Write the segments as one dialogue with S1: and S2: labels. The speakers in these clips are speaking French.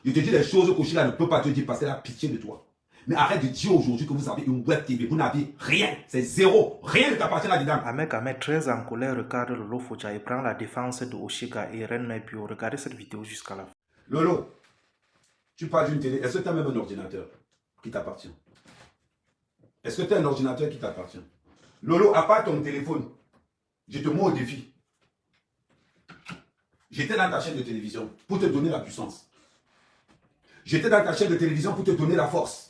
S1: Je te dis des choses qu'Oshiga ne peut pas te dire parce qu'elle a pitié de toi. Mais arrête de dire aujourd'hui que vous avez une web TV. Vous n'avez rien. C'est zéro. Rien ne t'appartient là-dedans.
S2: Ahmed, très en colère, regarde Lolo Focha et prend la défense de Oshiga et Ren Bio. Regardez cette vidéo jusqu'à la fin.
S1: Lolo, tu parles d'une télé. Est-ce que tu as même un ordinateur qui t'appartient? Est-ce que tu as un ordinateur qui t'appartient? Lolo, à part ton téléphone, je te mets au défi. J'étais dans ta chaîne de télévision pour te donner la puissance. J'étais dans ta chaîne de télévision pour te donner la force.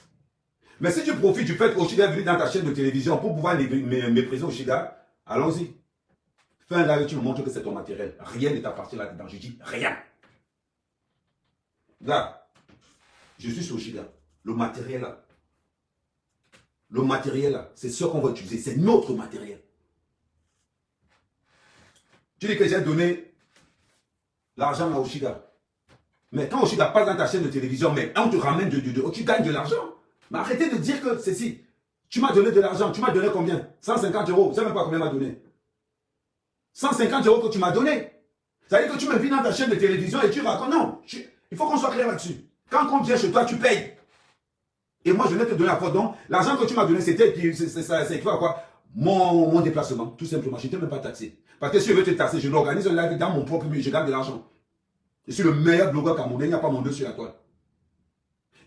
S1: Mais si tu profites du fait qu'Oshiga est venu dans ta chaîne de télévision pour pouvoir mépriser Oshiga, allons-y. Fais un live, tu me montres que c'est ton matériel. Rien ne t'appartient là-dedans. Je dis rien. Là, je suis sur Oshiga. Le matériel là. Le matériel là, c'est ce qu'on va utiliser. C'est notre matériel. Tu dis que j'ai donné l'argent à Oshiga. Mais quand Oshiga passe dans ta chaîne de télévision, mais on te ramène tu gagnes de l'argent. Mais arrêtez de dire que ceci. Tu m'as donné de l'argent. Tu m'as donné combien? 150 euros. Je ne sais même pas combien m'a donné. 150 euros que tu m'as donné. Ça veut dire que tu me vis dans ta chaîne de télévision et tu racontes. Non, il faut qu'on soit clair là-dessus. Quand on vient chez toi, tu payes. Et moi, je vais te donner à quoi? Donc, l'argent que tu m'as donné, c'était à quoi? Mon déplacement, tout simplement. Je ne t'ai même pas taxé. Parce que si je veux te taxer, je l'organise un live dans mon propre but, je gagne de l'argent. Je suis le meilleur blogueur camerounais, il n'y a pas mon deux sur la toile.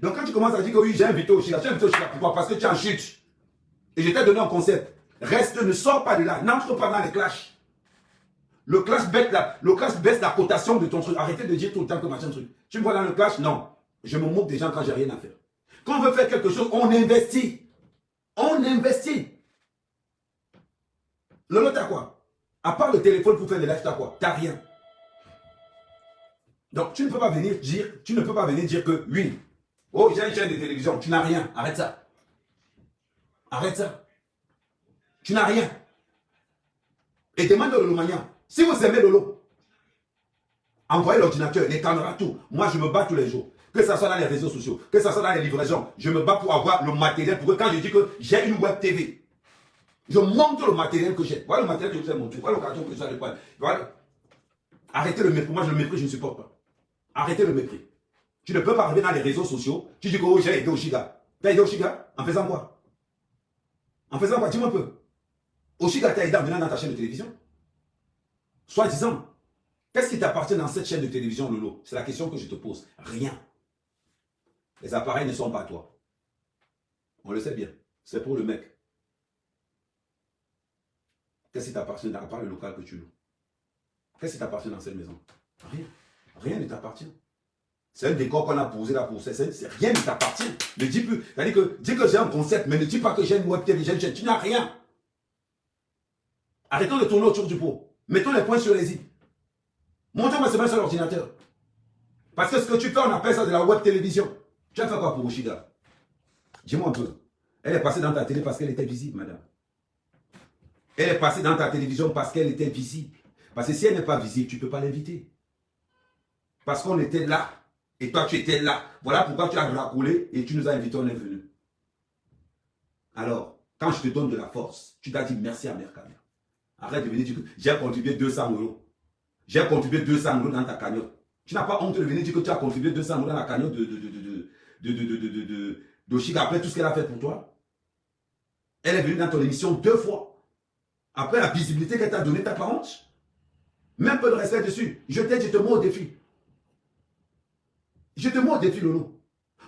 S1: Donc quand tu commences à dire que oui, j'ai invité Oshiga, pourquoi? Parce que tu es en chute. Et je t'ai donné un concept. Reste, ne sors pas de là, n'entre pas dans les clashs. Le clash baisse la cotation de ton truc. Arrêtez de dire tout le temps que machin truc. Tu me vois dans le clash? Non. Je me moque des gens quand j'ai rien à faire. Quand on veut faire quelque chose, on investit. On investit. Lolo, t'as quoi? À part le téléphone pour faire des lives, t'as quoi? T'as rien. Donc tu ne peux pas venir dire que oui. Oh, j'ai une chaîne de télévision. Tu n'as rien. Arrête ça. Arrête ça. Tu n'as rien. Et demande à Lolo Mania. Si vous aimez Lolo, envoyez l'ordinateur, les caméras, tout. Moi, je me bats tous les jours. Que ce soit dans les réseaux sociaux, que ce soit dans les livraisons. Je me bats pour avoir le matériel. Pour que quand je dis que j'ai une web TV, je montre le matériel que j'ai. Voilà le matériel que je vous ai montré. Voilà le carton que je vous ai montré. Voilà. Arrêtez le mépris. Moi, le mépris, je ne supporte pas. Arrêtez le mépris. Tu ne peux pas arriver dans les réseaux sociaux. Tu dis que oh, j'ai aidé Oshiga. Tu as aidé Oshiga en faisant quoi? En faisant quoi? Dis-moi un peu. Oshiga t'a aidé en venant dans ta chaîne de télévision? Soi-disant. Qu'est-ce qui t'appartient dans cette chaîne de télévision, Lolo? C'est la question que je te pose. Rien. Les appareils ne sont pas à toi. On le sait bien. C'est pour le mec. Qu'est-ce qui t'appartient à part le local que tu loues? Qu'est-ce qui t'appartient dans cette maison? Rien. Rien ne t'appartient. C'est un décor qu'on a posé là pour ça. Rien ne t'appartient. Ne dis plus. C'est-à-dire que dis que j'ai un concept, mais ne dis pas que j'ai une web télé, j'ai une chaîne. Tu n'as rien. Arrêtons de tourner autour du pot. Mettons les points sur les i. Montre-moi ce sur l'ordinateur. Parce que ce que tu fais, on appelle ça de la web télévision. Tu as fait quoi pour Oshiga? Dis-moi un peu. Elle est passée dans ta télé parce qu'elle était visible, madame. Elle est passée dans ta télévision parce qu'elle était visible. Parce que si elle n'est pas visible, tu ne peux pas l'inviter. Parce qu'on était là. Et toi, tu étais là. Voilà pourquoi tu as racolé et tu nous as invités, on est venu. Alors, quand je te donne de la force, tu t'as dit merci à Mercamer. Arrête de venir dire que j'ai contribué 200 euros. J'ai contribué 200 euros dans ta cagnotte. Tu n'as pas honte de venir dire que tu as contribué 200 euros dans la cagnotte d'Oshiga après tout ce qu'elle a fait pour toi. Elle est venue dans ton émission 2 fois. Après la visibilité qu'elle t'a donnée, t'as pas honte? Même peu de respect dessus. Je t'ai dit, je te mets au défi. Je te mets au défi, Lolo.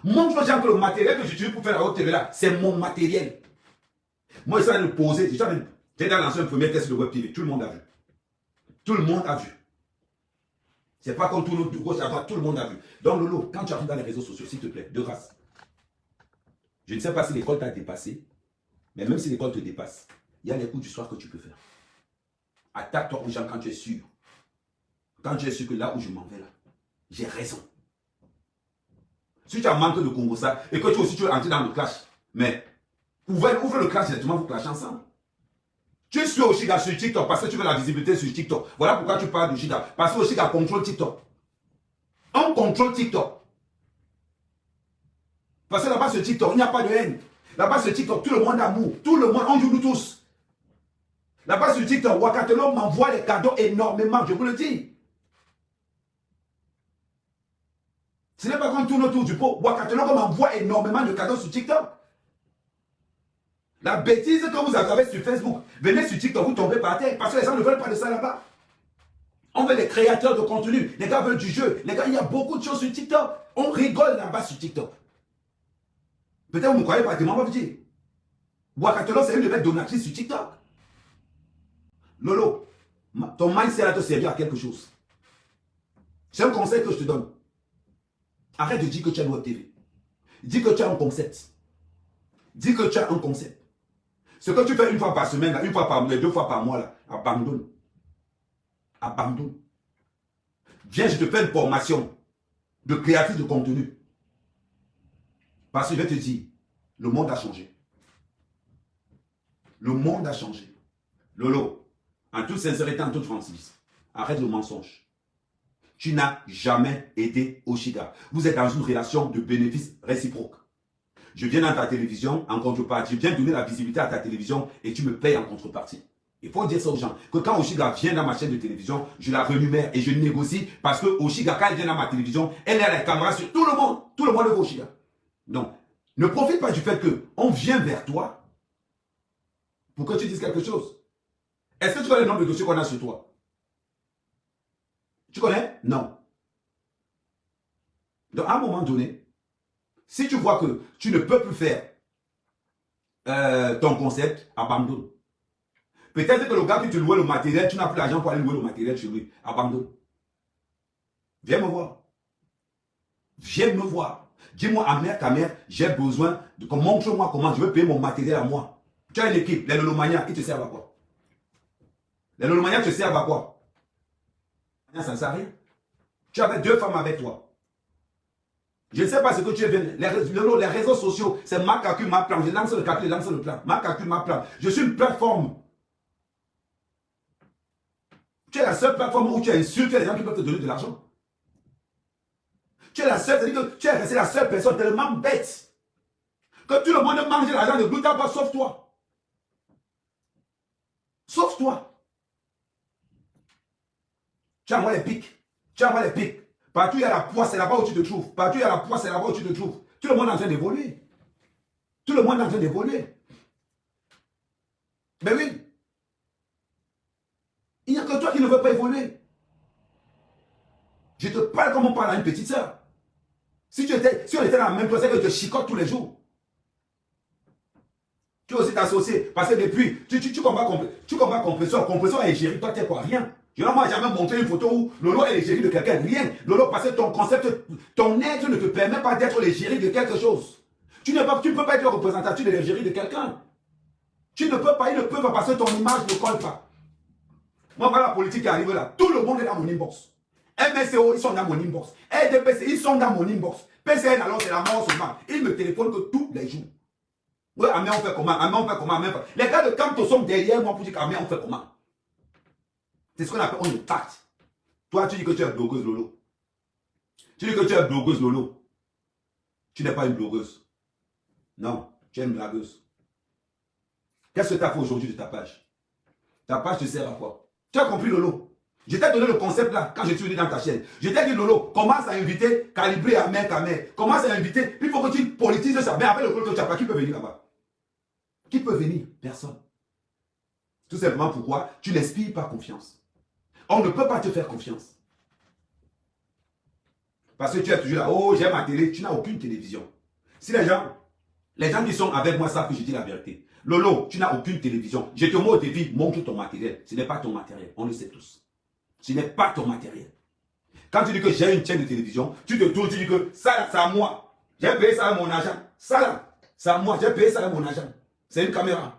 S1: Montre aux gens que le matériel que j'utilise pour faire la haute TV là, c'est mon matériel. Moi, je suis le poser. J'ai lancé un premier test de Web TV. Tout le monde a vu. Tout le monde a vu. C'est pas comme tout le monde de gauche à droite, tout le monde a vu. Donc, Lolo, quand tu arrives dans les réseaux sociaux, s'il te plaît, de grâce. Je ne sais pas si l'école t'a dépassé, mais même si l'école te dépasse, il y a les coups du soir que tu peux faire. Attaque-toi aux gens quand tu es sûr. Quand tu es sûr que là où je m'en vais là, j'ai raison. Si tu as manqué de Congo ça, et que toi aussi tu veux entrer dans le clash, mais ouvre le clash directement, vous clashez ensemble. Tu suis Oshiga sur TikTok parce que tu veux la visibilité sur TikTok. Voilà pourquoi tu parles d'Oshiga. Parce que Oshiga contrôle TikTok. On contrôle TikTok. Parce que là-bas sur TikTok, il n'y a pas de haine. Là-bas sur TikTok, tout le monde a amour. Tout le monde, on joue nous tous. Là-bas sur TikTok, Wakatelo m'envoie les cadeaux énormément, je vous le dis. Ce n'est pas qu'on tourne autour du pot. Ouakatoloko m'envoie énormément de cadeaux sur TikTok. La bêtise que vous avez sur Facebook, venez sur TikTok, vous tombez par terre. Parce que les gens ne veulent pas de ça là-bas. On veut des créateurs de contenu. Les gars veulent du jeu. Les gars, il y a beaucoup de choses sur TikTok. On rigole là-bas sur TikTok. Peut-être vous ne me croyez pas, demandez-moi vous dire. Ouakatoloko, c'est une de mes donatrices sur TikTok. Lolo, ton mindset va te servir à quelque chose. C'est un conseil que je te donne. Arrête de dire que tu as une web TV. Dis que tu as un concept. Dis que tu as un concept. Ce que tu fais une fois par semaine, là, une fois par mois, 2 fois par mois, là, abandonne. Abandonne. Viens, je te fais une formation de créatif de contenu. Parce que je vais te dire, le monde a changé. Le monde a changé. Lolo, en toute sincérité, en toute franchise, arrête le mensonge. Tu n'as jamais aidé Oshiga. Vous êtes dans une relation de bénéfice réciproque. Je viens dans ta télévision en contrepartie. Je viens donner la visibilité à ta télévision et tu me payes en contrepartie. Il faut dire ça aux gens. Que quand Oshiga vient dans ma chaîne de télévision, je la renumère et je négocie parce que Oshiga, quand elle vient dans ma télévision, elle a la caméra sur tout le monde. Tout le monde veut Oshiga. Donc, ne profite pas du fait qu'on vient vers toi pour que tu dises quelque chose. Est-ce que tu connais le nombre de dossiers qu'on a sur toi? Tu connais? Non. Donc, à un moment donné, si tu vois que tu ne peux plus faire ton concept, abandonne. Peut-être que le gars qui te louait le matériel, tu n'as plus l'argent pour aller louer le matériel chez lui. Abandonne. Viens me voir. Viens me voir. Dis-moi, Amer, ta mère, j'ai besoin de... Montre-moi comment je veux payer mon matériel à moi. Tu as une équipe, les Lolomania, ils te servent à quoi? Les Lolomania te servent à quoi? Ça ne sert à rien. Tu avais 2 femmes avec toi. Je ne sais pas ce que tu es venu. Les réseaux sociaux, c'est ma calcul, ma plan. Je lance le calcul, je lance le plan. Ma calcul, ma plan. Je suis une plateforme. Tu es la seule plateforme où tu insultes les gens qui peuvent te donner de l'argent. Tu es la seule, c'est-à-dire que tu es resté la seule personne tellement bête que tout le monde mange l'argent de Glutampa sauf toi. Sauf toi. Tu envoies les pics. Tu envoies les pics. Partout il y a la poisse, c'est là-bas où tu te trouves. Partout il y a la poisse, c'est là-bas où tu te trouves. Tout le monde est en train d'évoluer. Tout le monde est en train d'évoluer. Mais oui. Il n'y a que toi qui ne veux pas évoluer. Je te parle comme on parle à une petite soeur. Si on était dans la même place, c'est que je te chicote tous les jours. Tu veux aussi t'associer. Parce que depuis, tu combats compression. Compression et égérie, toi, tu es quoi? Rien. Je ne m'ai jamais montré une photo où Lolo est l'égérie de quelqu'un. Rien. Lolo, parce que ton concept, ton être ne te permet pas d'être l'égérie de quelque chose. Tu ne peux pas être le représentatif de l'égérie de quelqu'un. Tu ne peux pas, ils ne peuvent pas parce que ton image ne colle pas. Moi, voilà la politique qui arrive là. Tout le monde est dans mon inbox. MSCO, ils sont dans mon inbox. RDPC, ils sont dans mon inbox. PCN, alors c'est la mort seulement. Ils me téléphonent que tous les jours. Oui, Amé, on fait comment? Amé, on fait comment? Amé, les gars de Camto sont derrière moi pour dire qu'Amé, on fait comment? C'est ce qu'on appelle, on est pacte. Toi, tu dis que tu es blogueuse Lolo. Tu dis que tu es blogueuse Lolo. Tu n'es pas une blogueuse. Non, tu es une blagueuse. Qu'est-ce que tu as fait aujourd'hui de ta page? Ta page te sert à quoi? Tu as compris Lolo? Je t'ai donné le concept là, quand je suis venu dans ta chaîne. Je t'ai dit Lolo, commence à inviter Calibré à Mère. Commence à inviter, puis il faut que tu politises ça. Mais avec le rôle que tu n'as pas, qui peut venir là-bas? Qui peut venir? Personne. Tout simplement pourquoi tu n'inspires pas confiance. On ne peut pas te faire confiance. Parce que tu es toujours là, oh j'ai ma télé, tu n'as aucune télévision. Si les gens qui sont avec moi savent que je dis la vérité. Lolo, tu n'as aucune télévision. Je te mets au défi, montre ton matériel. Ce n'est pas ton matériel, on le sait tous. Ce n'est pas ton matériel. Quand tu dis que j'ai une chaîne de télévision, tu te tournes, tu dis que ça là, c'est à moi. J'ai payé ça avec mon argent. Ça là, c'est à moi, j'ai payé ça avec mon argent. C'est une caméra.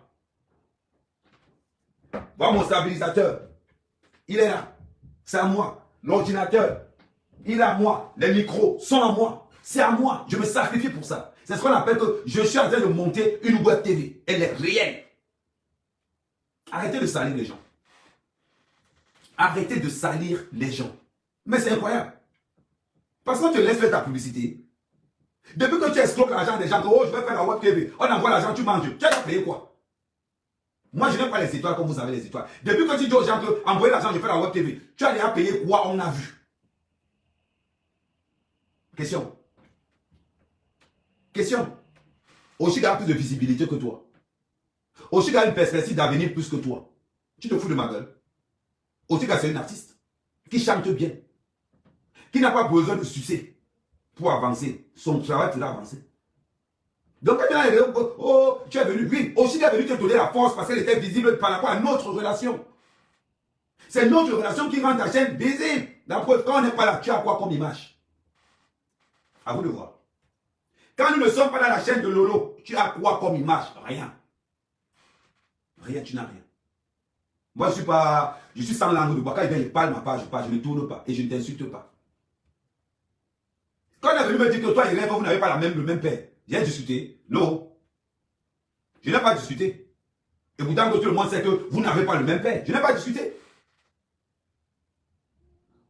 S1: Voilà mon stabilisateur. Il est là. C'est à moi. L'ordinateur, il est à moi. Les micros sont à moi. C'est à moi. Je me sacrifie pour ça. C'est ce qu'on appelle que je suis en train de monter une web TV. Elle est réelle. Arrêtez de salir les gens. Arrêtez de salir les gens. Mais c'est incroyable. Parce que tu laisses faire ta publicité. Depuis que tu escroques l'argent des gens, que oh, je vais faire la web TV, on envoie l'argent, tu manges. Tu as payé quoi? Moi, je n'aime pas les étoiles comme vous avez les étoiles. Depuis que tu dis aux gens que envoyer l'argent, je fais la web TV, tu as déjà payé quoi? On a vu. Question. Question. Oshiga a plus de visibilité que toi. Oshiga a une perspective d'avenir plus que toi. Tu te fous de ma gueule. Oshiga, c'est un artiste qui chante bien, qui n'a pas besoin de succès pour avancer. Son travail te l'a avancé. Donc, oh, tu es venu, oui, Oshiga est venu te donner la force parce qu'elle était visible par rapport à notre relation. C'est notre relation qui rend ta chaîne visible. La preuve, quand on n'est pas là, tu as quoi comme image? À vous de voir. Quand nous ne sommes pas dans la chaîne de Lolo, tu as quoi comme image? Rien. Rien, tu n'as rien. Moi, je suis sans langue de bois. Quand il vient, il parle ma page, je ne tourne pas et je ne t'insulte pas. Quand on est venu me dire que toi et Rêve, vous n'avez pas le même père, j'ai discuté. Non. Je n'ai pas discuté. Et pourtant, tout le monde sait que vous n'avez pas le même père. Je n'ai pas discuté.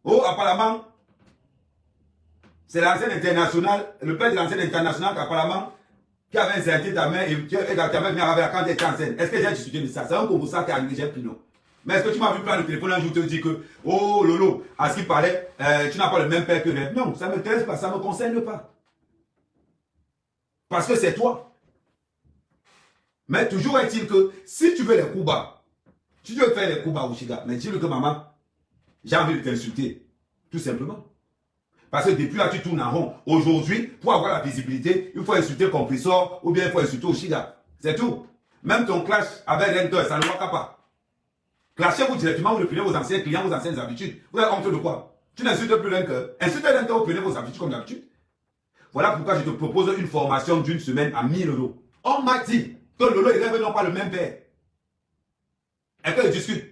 S1: Oh, apparemment, c'est l'ancien international, le père de l'ancien international, apparemment, qui avait inserté ta mère et qui avait venu avec quand tu étais enceinte. Est-ce que j'ai discuté de ça? C'est un Congo ça qui a arrivé, j'ai pris non. Mais est-ce que tu m'as vu prendre le téléphone un jour te dire que, oh Lolo, à ce qu'il parlait, tu n'as pas le même père que Rêve? Non, ça ne m'intéresse pas, ça ne me concerne pas. Parce que c'est toi. Mais toujours est-il que si tu veux les coups bas, si tu veux faire les coups bas, Oshiga, mais dis-le que maman, j'ai envie de t'insulter. Tout simplement. Parce que depuis là, tu tournes en rond. Aujourd'hui, pour avoir la visibilité, il faut insulter Compressor ou bien il faut insulter Oshiga. C'est tout. Même ton clash avec Renter, ça ne voit pas. Clashez-vous directement, vous reprenez vos anciens clients, vos anciennes habitudes. Vous avez honte de quoi? Tu n'insultes plus Renter. Insultez Renter, vous prenez vos habitudes comme d'habitude. Voilà pourquoi je te propose une formation d'une semaine à 1000 €. On m'a dit que Lolo et Rêve n'ont pas le même père. Et que je discute.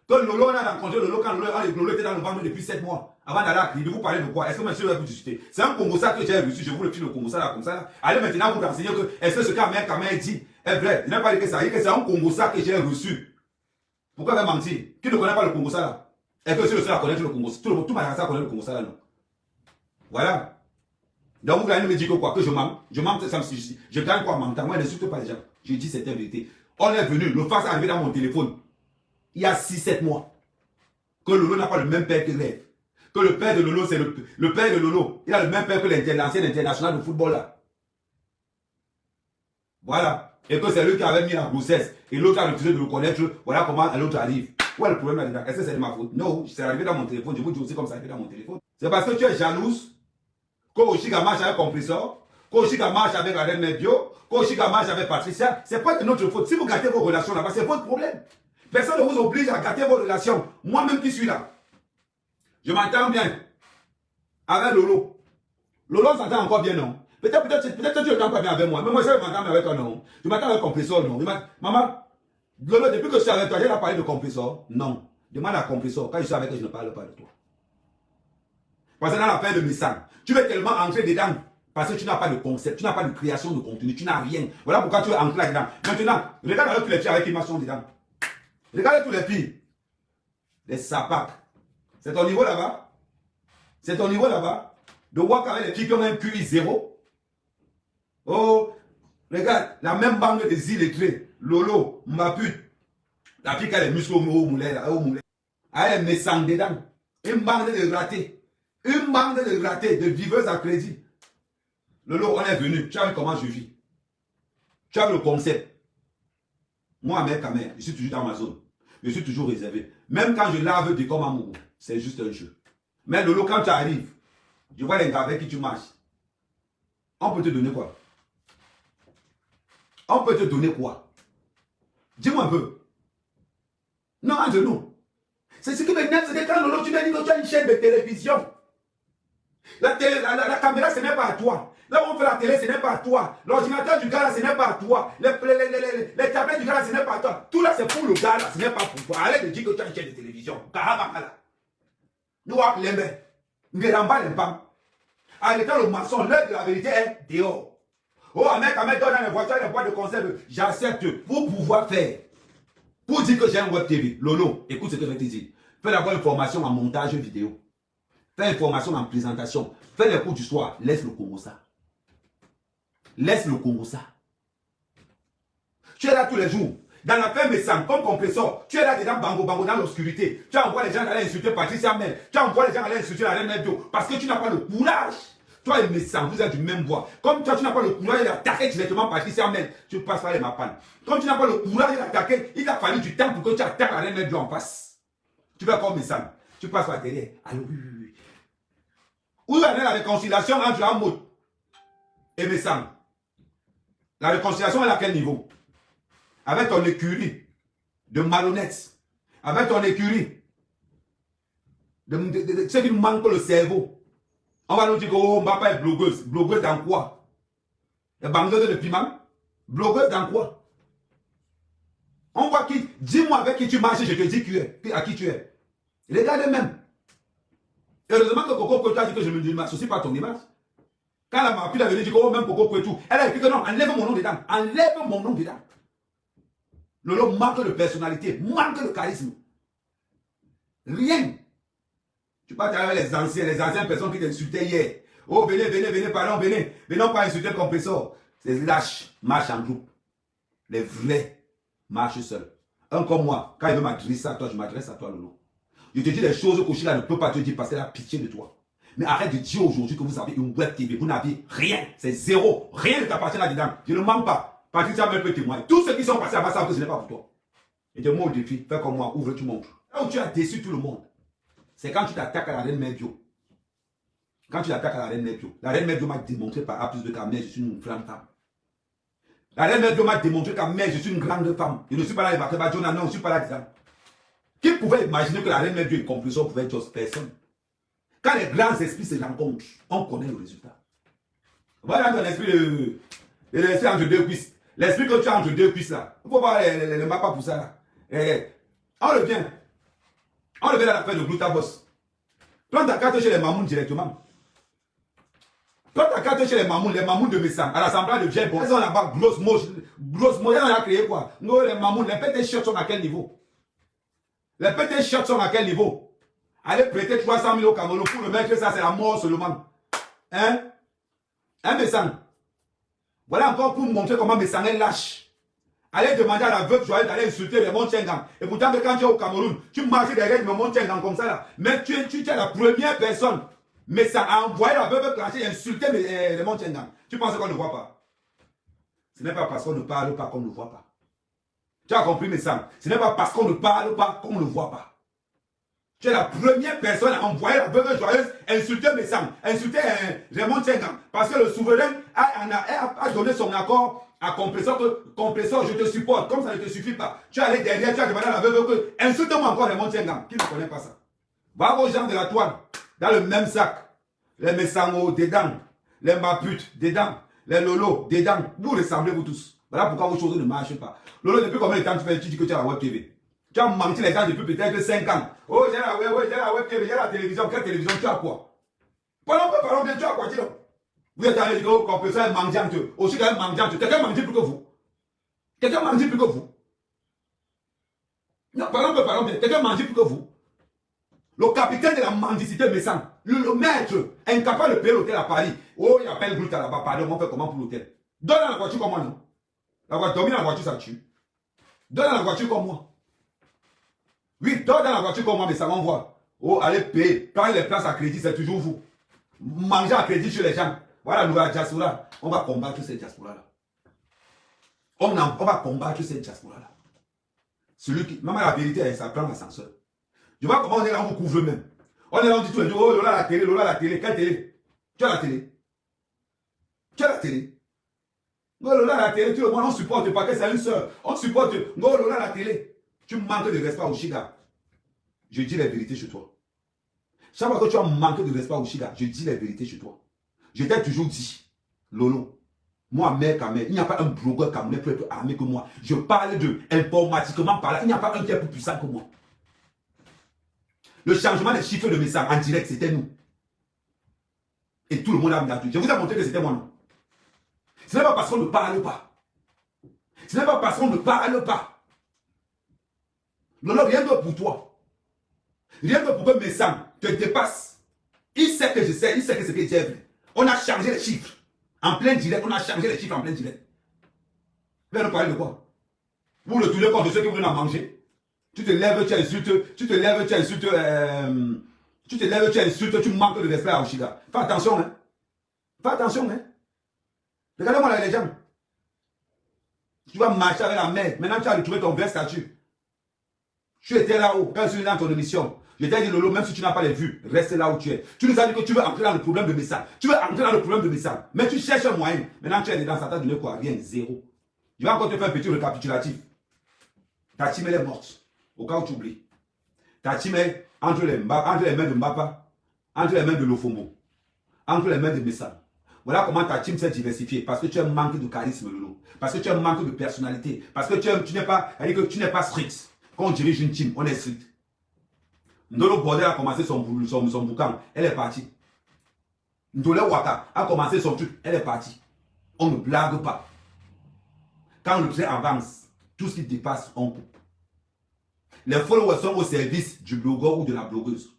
S1: Que Lolo, on a rencontré Lolo quand Lolo était dans le ventre depuis 7 mois. Avant d'aller à Clip, vous parlez de quoi? Est-ce que monsieur va vous discuter? C'est un Congo ça que j'ai reçu, je vous le file le Congo ça là comme ça. Allez maintenant vous renseigner que est-ce que ce qu'Amer dit est vrai? Il n'a pas dit que ça, il dit que c'est un Congo ça que j'ai reçu. Pourquoi il va mentir? Qui ne connaît pas le Congo ça là? Est-ce que c'est le seul à connaître le Congo? Tout Madagascar connaît le Congo ça là, non? Voilà. Donc vous allez me dire que quoi? Que je mens. Je mens, ça me suffit. Je gagne quoi en mentant? Moi, n'insulte pas les gens. Je dis cette vérité. On est venu, le face est arrivé dans mon téléphone. Il y a 6-7 mois. Que Lolo n'a pas le même père que Rêve. Que le père de Lolo, c'est le père de Lolo. Il a le même père que l'ancien international de football là. Voilà. Et que c'est lui qui avait mis la grossesse. Et l'autre a refusé de le connaître. Voilà comment l'autre arrive. Où est le problème là-dedans? Est-ce que c'est de ma faute? Non, c'est arrivé dans mon téléphone. Je vous dis aussi comme ça arrivé dans mon téléphone. C'est parce que tu es jalouse. Que Oshiga marche avec Compressor. Que Oshiga marche avec la reine Bio. Que Oshiga marche avec Patricia. C'est pas de notre faute. Si vous gâtez vos relations là-bas, c'est votre problème. Personne ne vous oblige à gâter vos relations. Moi-même qui suis là. Je m'entends bien avec Lolo. Lolo s'entend encore bien, non? Peut-être que tu ne t'entends pas bien avec moi. Mais moi, je m'entends bien avec toi, non? Je m'entends avec Compressor, non? Maman, Lolo, depuis que je suis avec toi, j'ai parlé de Compressor? Non. Demande à Compressor. Quand je suis avec toi, je ne parle pas de toi. Parce que dans l'affaire de Messang, tu veux tellement entrer dedans. Parce que tu n'as pas de concept, tu n'as pas de création de contenu, tu n'as rien. Voilà pourquoi tu veux entrer là-dedans. Maintenant, regarde tous les filles avec qui sont dedans. Regardez tous les filles. Les sapacs. C'est ton niveau là-bas? C'est ton niveau là-bas? De voir qu'avec les filles qui ont un QI 0. Oh, regarde, la même bande des illettrés. Lolo, Mbaput. La fille qui a les muscles au moulet. Elle met sang dedans. Une bande de ratés. Une bande de ratés, de viveuses à crédit. Lolo, on est venu. Tu as vu comment je vis. Tu as vu le concept. Moi, mec, je suis toujours dans ma zone. Je suis toujours réservé. Même quand je lave des comme amour, c'est juste un jeu. Mais Lolo, quand tu arrives, je vois les gars avec qui tu marches. On peut te donner quoi? On peut te donner quoi? Dis-moi un peu. Non, entre nous. C'est ce qui m'énerve, c'est que quand Lolo, tu m'as dit que tu as une chaîne de télévision. La caméra, ce n'est pas à toi. Là où on fait la télé, ce n'est pas à toi. L'ordinateur du gars, là, ce n'est pas à toi. Les tablettes du gars, là, ce n'est pas à toi. Tout là, c'est pour le gars, là, ce n'est pas pour toi. Arrête de dire que tu as une chaîne de télévision. Nous, à Lembe, nous n'avons pas l'impact. En étant le maçon, l'heure de la vérité est dehors. Oh, un mec, dans les voitures, les boîtes de conserve, j'accepte pour pouvoir faire. Pour dire que j'ai un web TV. Lolo, écoute ce que je vais te dire. Fais d'abord une formation en montage vidéo. Fais une formation en présentation. Fais les cours du soir. Laisse le Congo ça. Laisse le Congo ça. Tu es là tous les jours. Dans la ferme Messang, comme Compressor, tu es là dedans, bango, bango, dans l'obscurité. Tu envoies les gens aller insulter Patricia Mel. Tu envoies les gens aller insulter la reine Bio. Parce que tu n'as pas le courage. Toi et Messang, vous êtes du même bois. Comme toi, tu n'as pas le courage d'attaquer directement Patricia Amel, tu passes par les Mapan. Comme tu n'as pas le courage d'attaquer, il t'a fallu du temps pour que tu attaques la reine Medjo en face. Tu vas comme Messang, tu passes par derrière. Allô, oui. Où est la réconciliation entre Amoud et Messang? La réconciliation est à quel niveau? Avec ton écurie de malhonnêtes, avec ton écurie de ceux qui nous manquent le cerveau. On va nous dire que oh, Mbapa est blogueuse. Blogueuse dans quoi? Et bandeuse de piment? Blogueuse dans quoi? On voit qui? Dis-moi avec qui tu marches, je te dis qui es, à qui tu es. Regardez même. Heureusement que Coco Kwetu a dit que je ne m'associe pas à ton image. Quand la mapule a venu dire que oh, même Coco Kwetu, elle a écrit que non, enlève mon nom dedans. Enlève mon nom dedans. Lolo manque de personnalité, manque de charisme. Rien. Tu parles avec les anciennes personnes qui t'insultaient hier. Oh, venez, pardon, venez. Venons pas insulter le compresseur. Ces lâches marchent en groupe. Les vrais marchent seuls. Un comme moi, quand il veut m'adresser à toi, je m'adresse à toi, Lolo. Je te dis des choses qu'Oshila ne peut pas te dire parce qu'elle a pitié de toi. Mais arrête de dire aujourd'hui que vous avez une web TV. Vous n'avez rien. C'est zéro. Rien ne t'appartient là-dedans. Je ne mens pas. Patricia même peut témoigner. Tous ceux qui sont passés à savent que ce n'est pas pour toi. Et te montre le défi. Fais comme moi. Ouvre, tu montres. Là où tu as déçu tout le monde, c'est quand tu t'attaques à la reine Medjo. Quand tu t'attaques à la reine Medjo. La reine Medjo m'a démontré par A plus de qu'à mère, je suis une grande femme. La reine Medjo m'a démontré qu'à mère, je suis une grande femme. Je ne suis pas là, non, je ne suis pas là dedans. Qui pouvait imaginer que la reine Medjo et compréhension pouvait être chose? Personne. Quand les grands esprits se rencontrent, on connaît le résultat. Voilà ton esprit l'esprit entre deux cuisses. L'esprit que tu as entre deux cuisses là. Il faut voir les mapas pour ça là. On le vient. On le vient à la fin de Glutabos. Prends ta carte chez les mamouns directement. Prends ta carte chez les mamouns de Messang. À l'assemblée de vieilles, ils ont là-bas, grosse moche, ils ont créé quoi? Non, les mamouns, les pétés shots sont à quel niveau? Les pétés shots sont à quel niveau? Allez prêter 300 000 au Cameroun pour le mettre, ça c'est la mort seulement. Hein? Hein, Messang? Voilà encore pour montrer comment Messang est lâche. Allez demander à la veuve joyeuse d'aller insulter les Montchengang. Et pourtant, quand tu es au Cameroun, tu marches derrière les Montchengang comme ça là. Mais tu es la première personne. Messang a envoyé la veuve clasher et insulter les Montchengang. Tu penses qu'on ne voit pas? Ce n'est pas parce qu'on ne parle pas qu'on ne voit pas. Tu as compris, Messang? Ce n'est pas parce qu'on ne parle pas qu'on ne voit pas. Tu es la première personne à envoyer la veuve joyeuse insulter Messang, insulter Raymond Tchengan. Parce que le souverain a donné son accord à Compresseur que Compresseur, je te supporte. Comme ça ne te suffit pas. Tu es allé derrière, tu as demandé à la veuve que insulte-moi encore Raymond Tchengan. Qui ne connaît pas ça? Va aux gens de la toile, dans le même sac. Les Messango, dedans. Les Maputes, dedans. Les Lolo, dedans. Vous ressemblez vous tous. Voilà pourquoi vos choses ne marchent pas. Lolo, depuis combien de temps tu dis que tu as la web TV? Tu as menti les gens depuis peut-être 5 ans. Oh, j'ai la web TV, j'ai la télévision. Quelle télévision? Tu as quoi? Parlons bien, tu as quoi, dis donc? Vous êtes allé dire que Compresseur est mendiante. Aussi, quand même mendiante. Quelqu'un mendie plus que vous. Quelqu'un mendie plus que vous. Non, parlons bien. Quelqu'un mendie plus que vous. Le capitaine de la mendicité Messang, le maître, incapable de payer l'hôtel à Paris. Oh, il appelle Gluta là-bas. Pardon, on fait comment pour l'hôtel? Donne à la voiture comme moi, non? Dormir dans la voiture, ça tue. Donne à la voiture comme moi. Oui, dors dans la voiture comme moi, mais ça m'envoie. Oh, allez payer. Quand les places à crédit, c'est toujours vous. Manger à crédit chez les gens. Voilà la nouvelle diaspora. On va combattre cette diaspora-là. On va combattre cette diaspora-là. Celui qui. Maman, la vérité, ça prend l'ascenseur. Je vois comment on est là, on vous couvre même. On est là, on dit tous les jours, oh, Lola la télé, Lola la télé. Quelle télé? Tu as la télé? Tu as la télé? Oh, Lola la télé, tout le monde, on supporte pas que c'est une soeur. On supporte. Oh, Lola la télé. Tu manques de respect au Shiga. Je dis la vérité chez toi. Chaque fois que tu as manqué de respect au Shiga, je dis la vérité chez toi. Je t'ai toujours dit, Lolo, moi, mère Kamel, il n'y a pas un blogueur camerounais plus armé que moi. Je parle de informatiquement parlant, il n'y a pas un qui est plus puissant que moi. Le changement des chiffres de Messang en direct, c'était nous. Et tout le monde a mis. Je vous ai montré que c'était moi, non? Ce n'est pas parce qu'on ne parle pas. Ce n'est pas parce qu'on ne parle pas. Lolo, rien que pour toi. Rien que pour que Messang te dépasse. Il sait que je sais, il sait que c'est que Dieu veut. On a changé les chiffres. En plein direct, on a changé les chiffres en plein direct. Vous allez nous parler de quoi? Vous le tournez contre ceux qui veulent en manger. Tu te lèves, tu insultes, tu te lèves, tu insultes, tu manques de respect à Oshiga. Fais attention, hein. Fais attention, hein. Regardez-moi les gens. Tu vas marcher avec la mer. Maintenant, tu as retrouvé ton vrai statut. Tu étais là-haut quand je suis dans ton émission. Je t'ai dit, Lolo, même si tu n'as pas les vues, reste là où tu es. Tu nous as dit que tu veux entrer dans le problème de Messal. Tu veux entrer dans le problème de Messal. Mais tu cherches un moyen. Maintenant, tu es dedans, ça t'a donné quoi? Rien, zéro. Je vais encore te faire un petit récapitulatif. Ta team, elle est morte. Au cas où tu oublies. Ta team est entre les mains de Mbapa, entre les mains de Lofombo, entre les mains de Messal. Voilà comment ta team s'est diversifiée. Parce que tu as un manque de charisme, Lolo. Parce que tu as un manque de personnalité. Parce que tu n'es pas strict. Quand on dirige une team, on est strict. Ndolo Bordel a commencé son boucan. Elle est partie. Ndole Waka a commencé son truc. Elle est partie. On ne blague pas. Quand le train avance, tout ce qui dépasse, on coupe. Les followers sont au service du blogueur ou de la blogueuse.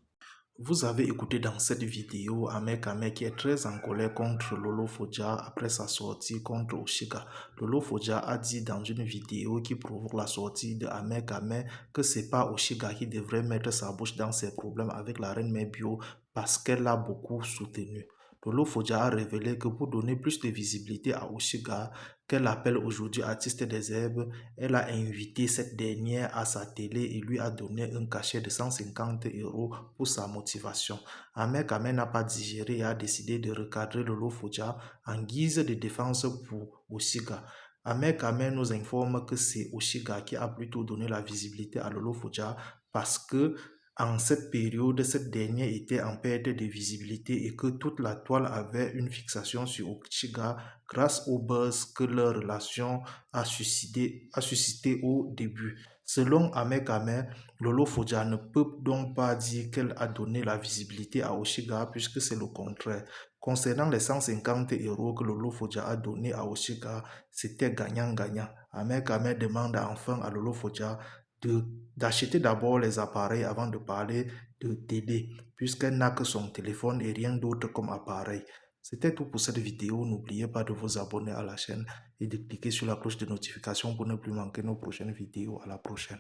S2: Vous avez écouté dans cette vidéo Ahmed Kamé qui est très en colère contre Lolo Fodja après sa sortie contre Oshiga. Lolo Fodja a dit dans une vidéo qui provoque la sortie de Ahmed Kamé que c'est pas Oshiga qui devrait mettre sa bouche dans ses problèmes avec la reine Mère Bio parce qu'elle l'a beaucoup soutenu. Lolo Fodja a révélé que pour donner plus de visibilité à Oshiga, qu'elle appelle aujourd'hui artiste des herbes, elle a invité cette dernière à sa télé et lui a donné un cachet de 150 € pour sa motivation. Ahmed Kamé n'a pas digéré et a décidé de recadrer Lolo Fodja en guise de défense pour Oshiga. Ahmed Kamé nous informe que c'est Oshiga qui a plutôt donné la visibilité à Lolo Fodja parce que en cette période, cette dernière était en perte de visibilité et que toute la toile avait une fixation sur Oshiga grâce au buzz que leur relation a suscité au début. Selon Ahmed Kamé, Lolo Fodja ne peut donc pas dire qu'elle a donné la visibilité à Oshiga puisque c'est le contraire. Concernant les 150 € que Lolo Fodja a donné à Oshiga, c'était gagnant-gagnant. Ahmed Kamé demande enfin à Lolo Fodja d'acheter d'abord les appareils avant de parler de télé, puisqu'elle n'a que son téléphone et rien d'autre comme appareil. C'était tout pour cette vidéo. N'oubliez pas de vous abonner à la chaîne et de cliquer sur la cloche de notification pour ne plus manquer nos prochaines vidéos. À la prochaine.